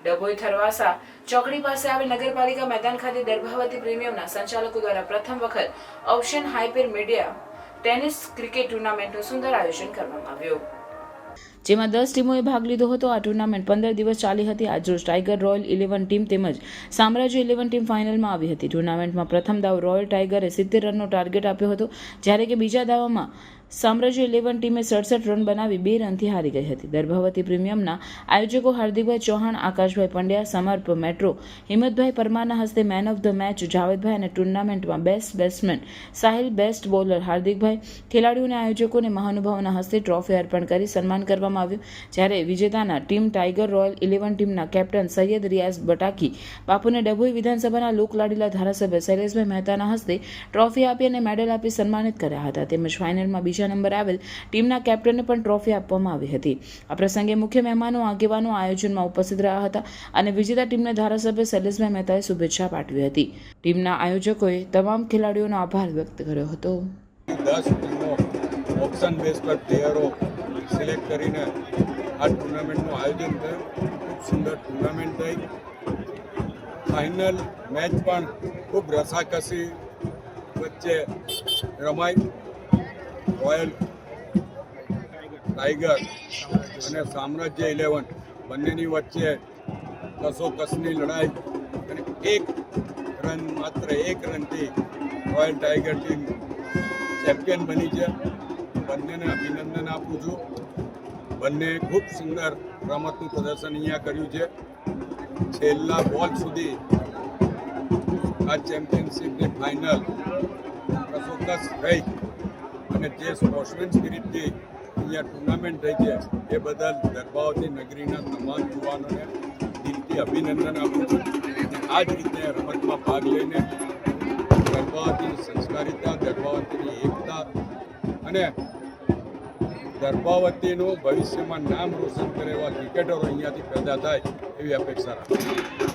ડભોઈ થરવાસા ચોકડી પાસે આવેલ નગરપાલિકા મેદાન ખાતે દર્ભાવતી પ્રીમિયમના સંચાલકો દ્વારા પ્રથમ વખત ocean hyper media tennis cricket ટુર્નામેન્ટનું સુંદર આયોજન કરવામાં આવ્યું, જેમાં 10 ટીમોએ ભાગ લીધો હતો। આ ટુર્નામેન્ટ 15 દિવસ ચાલી હતી। આજરોજ ટાઈગર રોયલ 11 ટીમ તેમજ સામ્રાજ્ય 11 ટીમ ફાઇનલમાં આવી હતી। ટુર્નામેન્ટમાં પ્રથમ દાવ રોયલ ટાઈગરે 70 રનનો ટાર્ગેટ આપ્યો હતો, જ્યારે કે બીજા દાવમાં સામ્રાજ્ય 11 ટીમે 67 રન બનાવી 2 રનથી હારી ગઈ હતી। દર્ભાવતી પ્રીમિયમના આયોજકો હાર્દિકભાઈ ચૌહાણ, આકાશભાઈ પંડ્યા, સમર્પ મેટ્રો, હિંમતભાઈ પરમારના હસ્તે મેન ઓફ ધ મેચ જાવેદભાઈ અને ટુર્નામેન્ટમાં best batsman Sahil, best bowler હાર્દિકભાઈ, ખેલાડીઓને આયોજકોને મહાનુભાવોના હસ્તે ટ્રોફી અર્પણ કરી સન્માન કરવામાં આવ્યું, જ્યારે વિજેતાના ટીમ ટાઈગર રોયલ 11 ટીમના કેપ્ટન સૈયદ રિયાઝ બટાકી બાપુને ડભોઈ વિધાનસભાના લોકલાડીલા ધારાસભ્ય શૈલેષભાઈ મહેતાના હસ્તે ટ્રોફી આપી અને મેડલ આપી સન્માનિત કર્યા હતા। તેમજ ફાઇનલમાં બીજા નંબર આવેલ ટીમના કેપ્ટનને પણ ટ્રોફી આપવામાં આવી હતી। આ પ્રસંગે મુખ્ય મહેમાનો આગેવાનો આયોજનમાં ઉપસ્થિત રહ્યા હતા અને વિજેતા ટીમને ધારાસભ્ય શૈલેષભાઈ મહેતાએ શુભેચ્છા પાઠવી હતી। ટીમના આયોજકોએ તમામ ખેલાડીઓનો આભાર વ્યક્ત કર્યો હતો। 10 ટીમો ઓપ્શન બેઝ પર પ્લેયરો સિલેક્ટ કરીને આ ટુર્નામેન્ટનું આયોજન થયું। ખૂબ સુંદર ટુર્નામેન્ટ થઈ। ફાઇનલ મેચ પણ ખૂબ રસાકસી વચ્ચે રમાઈ। રોયલ ટાઈગર અને સામ્રાજ્ય 11 બંનેની વચ્ચે કસોકસની લડાઈ અને માત્ર એક રનથી રોયલ ટાઈગર ટીમ ચેમ્પિયન બની છે। બંનેને અભિનંદન આપું છું। બંને ખૂબ સુંદર રમતનું પ્રદર્શન અહીંયા કર્યું છે। છેલ્લા બોલ સુધી આ ચેમ્પિયનશિપની ફાઇનલ કસોકસ રહી અને જે સ્પોર્ટ્સમેન સ્પિરિટથી અહીંયા ટુર્નામેન્ટ થઈ છે એ બદલ દર્ભાવતી નગરીના તમામ યુવાનોને દિલથી અભિનંદન આપું છું। આ જ રીતે રમતમાં ભાગ લઈને દર્ભાવતી સંસ્કારિતા, દર્ભાવતીની એકતા અને દર્ભાવતીનું ભવિષ્યમાં નામ રોશન કરે એવા ક્રિકેટરો અહીંયાથી પેદા થાય એવી અપેક્ષા રાખું છું।